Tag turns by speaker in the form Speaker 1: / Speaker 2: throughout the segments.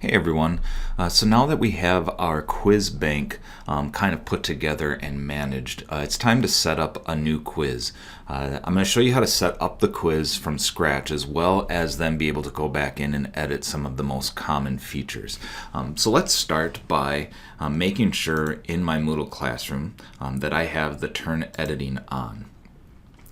Speaker 1: Hey everyone. So now that we have our quiz bank kind of put together and managed, it's time to set up a new quiz. I'm going to show you how to set up the quiz from scratch, as well as then be able to go back in and edit some of the most common features. So let's start by making sure in my Moodle classroom that I have the turn editing on.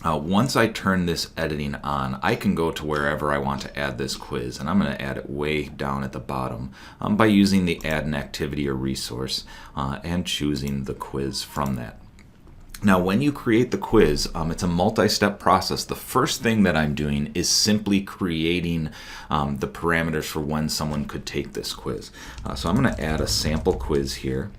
Speaker 1: Once I turn this editing on, I can go to wherever I want to add this quiz, and I'm going to add it way down at the bottom by using the Add an Activity or Resource and choosing the quiz from that. Now, when you create the quiz, it's a multi-step process. The first thing that I'm doing is simply creating the parameters for when someone could take this quiz. So I'm going to add a sample quiz here.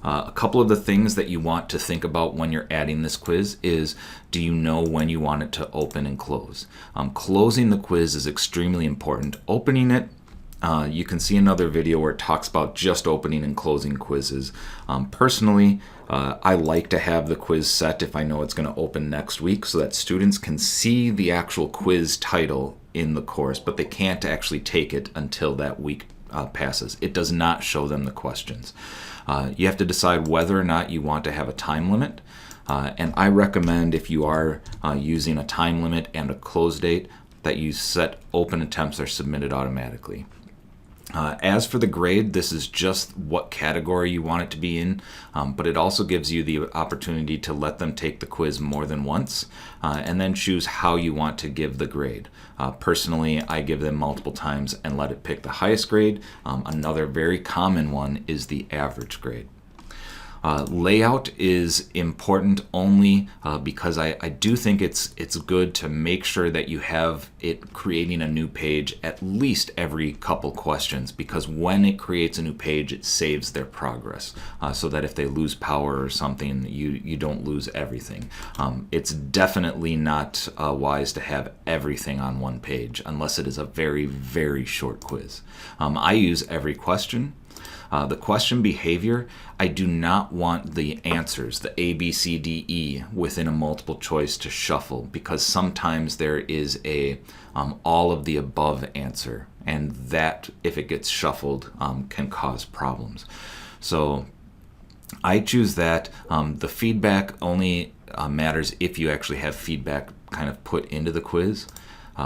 Speaker 1: A couple of the things that you want to think about when you're adding this quiz is, do you know when you want it to open and close? Closing the quiz is extremely important. Opening it, you can see another video where it talks about just opening and closing quizzes. Personally, I like to have the quiz set if I know it's going to open next week so that students can see the actual quiz title in the course, but they can't actually take it until that week passes. It does not show them the questions. You have to decide whether or not you want to have a time limit, and I recommend, if you are using a time limit and a close date, that you set open attempts are submitted automatically. As for the grade, this is just what category you want it to be in, but it also gives you the opportunity to let them take the quiz more than once and then choose how you want to give the grade. Personally, I give them multiple times and let it pick the highest grade. Another very common one is the average grade. Layout is important only because I do think it's good to make sure that you have it creating a new page at least every couple questions, because when it creates a new page, it saves their progress so that if they lose power or something, you don't lose everything. It's definitely not wise to have everything on one page unless it is a very, very short quiz. I use every question. The question behavior, I do not want the answers, the A, B, C, D, E, within a multiple choice to shuffle, because sometimes there is a all of the above answer, and that, if it gets shuffled, can cause problems. So I choose that. The feedback only matters if you actually have feedback kind of put into the quiz.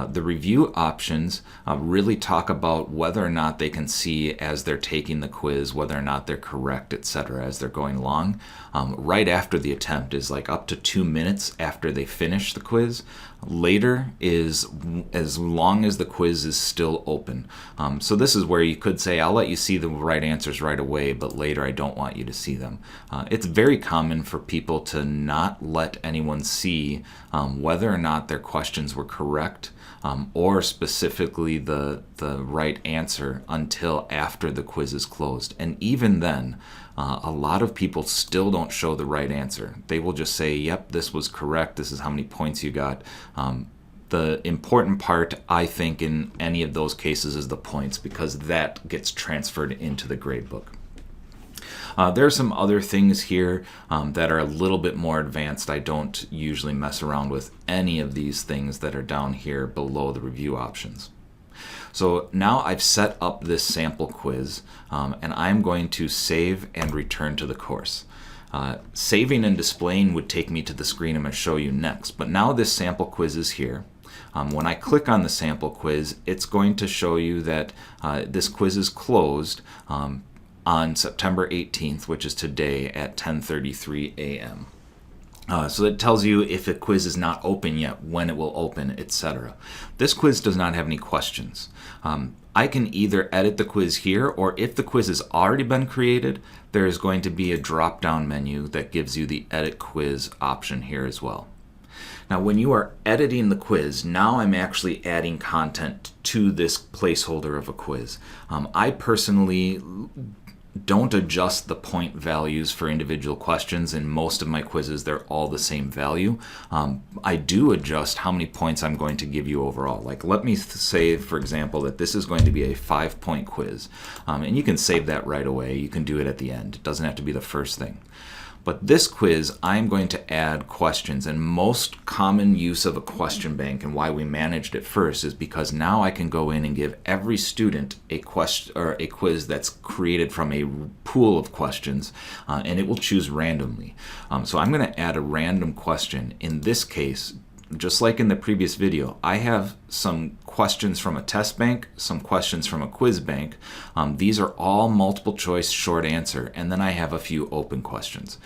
Speaker 1: The review options really talk about whether or not they can see as they're taking the quiz, whether or not they're correct, etc., as they're going along. Right after the attempt is like up to 2 minutes after they finish the quiz. Later is as long as the quiz is still open. So this is where you could say, I'll let you see the right answers right away, but later I don't want you to see them. It's very common for people to not let anyone see whether or not their questions were correct, or specifically the right answer, until after the quiz is closed. And even then, a lot of people still don't show the right answer. They will just say, yep, this was correct, this is how many points you got. The important part, I think, in any of those cases is the points, because that gets transferred into the gradebook. There are some other things here that are a little bit more advanced. I don't usually mess around with any of these things that are down here below the review options. So now I've set up this sample quiz, and I'm going to save and return to the course. Saving and displaying would take me to the screen I'm going to show you next, but now this sample quiz is here. When I click on the sample quiz, it's going to show you that this quiz is closed on September 18th, which is today at 10:33 a.m. So it tells you if a quiz is not open yet, when it will open, etc. This quiz does not have any questions. I can either edit the quiz here, or if the quiz has already been created, there is going to be a drop-down menu that gives you the Edit Quiz option here as well. Now, when you are editing the quiz, now I'm actually adding content to this placeholder of a quiz. I personally don't adjust the point values for individual questions. In most of my quizzes, they're all the same value. I do adjust how many points I'm going to give you overall. Like, let me say, for example, that this is going to be a 5-point quiz. And you can save that right away. You can do it at the end. It doesn't have to be the first thing. But this quiz, I'm going to add questions, and most common use of a question bank and why we managed it first is because now I can go in and give every student a question or a quiz that's created from a pool of questions, and it will choose randomly. So I'm going to add a random question. In this case, just like in the previous video, I have some questions from a test bank, some questions from a quiz bank. These are all multiple choice short answer, and then I have a few open questions.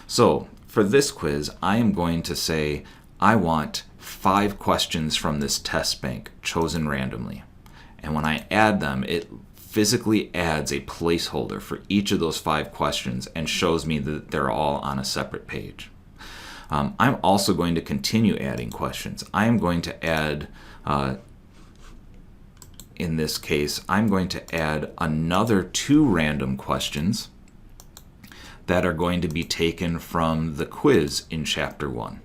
Speaker 1: So for this quiz, I am going to say I want 5 questions from this test bank chosen randomly. And when I add them, it physically adds a placeholder for each of those 5 questions and shows me that they're all on a separate page. I'm also going to continue adding questions. I am going to add, in this case, I'm going to add another 2 random questions that are going to be taken from the quiz in Chapter 1.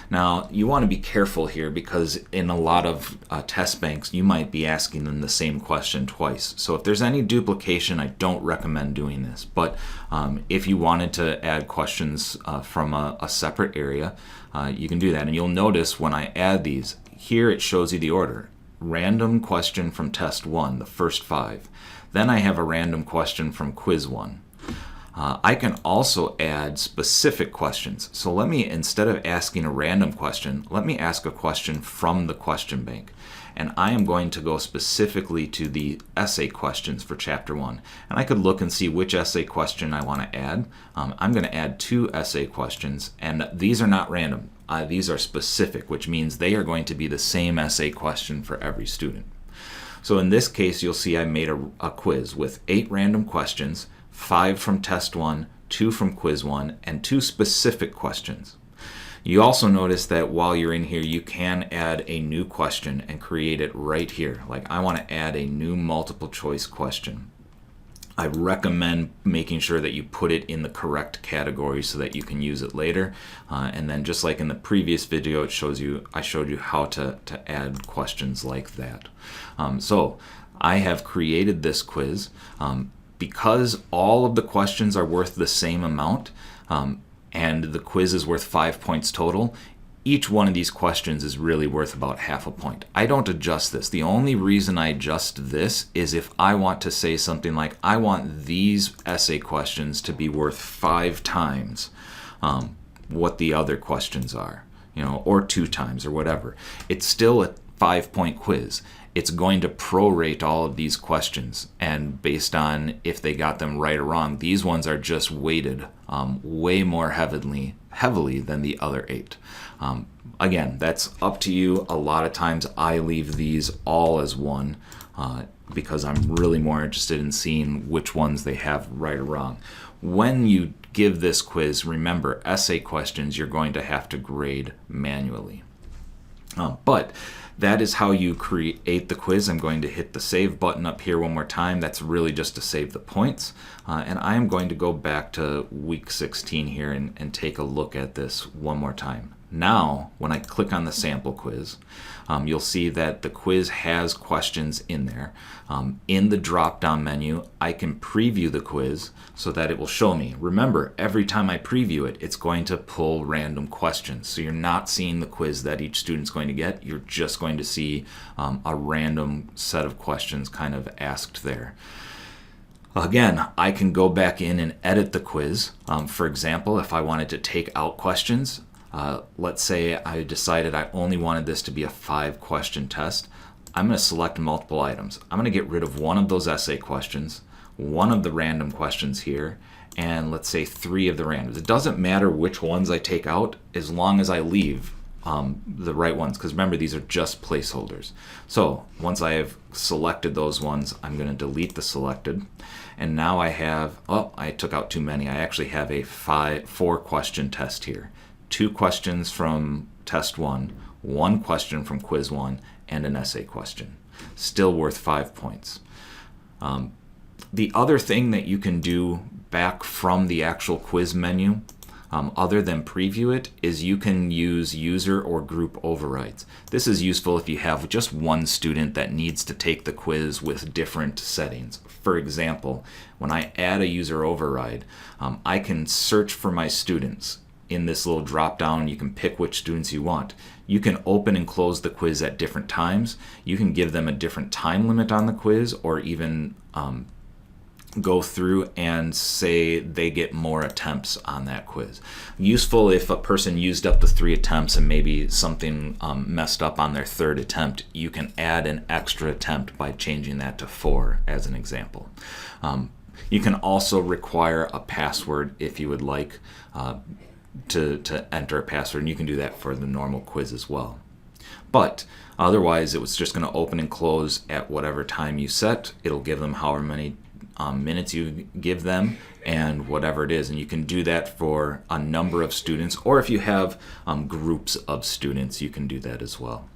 Speaker 1: Now, you want to be careful here because in a lot of test banks, you might be asking them the same question twice. So if there's any duplication, I don't recommend doing this. But if you wanted to add questions from a separate area, you can do that. And you'll notice when I add these, here it shows you the order. Random question from test 1, the first 5. Then I have a random question from quiz 1. I can also add specific questions. So let me, instead of asking a random question, let me ask a question from the question bank. And I am going to go specifically to the essay questions for Chapter 1. And I could look and see which essay question I want to add. I'm going to add 2 essay questions, and these are not random. These are specific, which means they are going to be the same essay question for every student. So in this case, you'll see I made a quiz with 8 random questions, 5 from test 1, 2 from quiz 1, and 2 specific questions. You also notice that while you're in here, you can add a new question and create it right here. Like I want to add a new multiple choice question. I recommend making sure that you put it in the correct category so that you can use it later. And then just like in the previous video, I showed you how to add questions like that. So I have created this quiz. Because all of the questions are worth the same amount and the quiz is worth 5 points total, each one of these questions is really worth about half a point. I don't adjust this. The only reason I adjust this is if I want to say something like, I want these essay questions to be worth 5 times what the other questions are, or 2 times or whatever. It's still a 5-point quiz. It's going to prorate all of these questions, and based on if they got them right or wrong, these ones are just weighted way more heavily than the other 8. Again, that's up to you. A lot of times I leave these all as 1 because I'm really more interested in seeing which ones they have right or wrong. When you give this quiz, remember, essay questions you're going to have to grade manually. But that is how you create the quiz. I'm going to hit the save button up here one more time. That's really just to save the points. And I am going to go back to week 16 here and take a look at this one more time. Now, when I click on the sample quiz, you'll see that the quiz has questions in there. In the drop-down menu, I can preview the quiz so that it will show me. Remember, every time I preview it, it's going to pull random questions. So you're not seeing the quiz that each student's going to get. You're just going to see a random set of questions kind of asked there. Again, I can go back in and edit the quiz. For example, if I wanted to take out questions, let's say I decided I only wanted this to be a 5-question test. I'm going to select multiple items. I'm going to get rid of one of those essay questions, one of the random questions here, and let's say 3 of the randoms. It doesn't matter which ones I take out as long as I leave the right ones, because remember, these are just placeholders. So once I have selected those ones, I'm going to delete the selected. And now I have, I took out too many. I actually have a 4-question test here. 2 questions from test 1, 1 question from quiz 1, and an essay question. Still worth 5 points. The other thing that you can do back from the actual quiz menu, other than preview it is you can use user or group overrides. This is useful if you have just one student that needs to take the quiz with different settings. For example, when I add a user override, I can search for my students. In this little drop down, you can pick which students you want. You can open and close the quiz at different times. You can give them a different time limit on the quiz, or even go through and say they get more attempts on that quiz. Useful if a person used up the 3 attempts and maybe something messed up on their 3rd attempt, you can add an extra attempt by changing that to 4 as an example. You can also require a password if you would like to enter a password, and you can do that for the normal quiz as well. But otherwise, it was just going to open and close at whatever time you set. It'll give them however many minutes you give them and whatever it is, and you can do that for a number of students, or if you have groups of students, you can do that as well.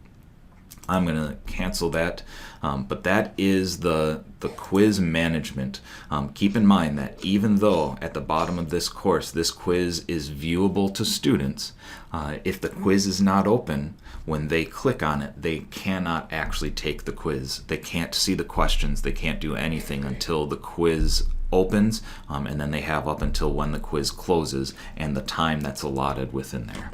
Speaker 1: I'm going to cancel that, but that is the quiz management. Keep in mind that even though at the bottom of this course this quiz is viewable to students, if the quiz is not open, when they click on it, they cannot actually take the quiz. They can't see the questions. They can't do anything until the quiz opens, and then they have up until when the quiz closes and the time that's allotted within there.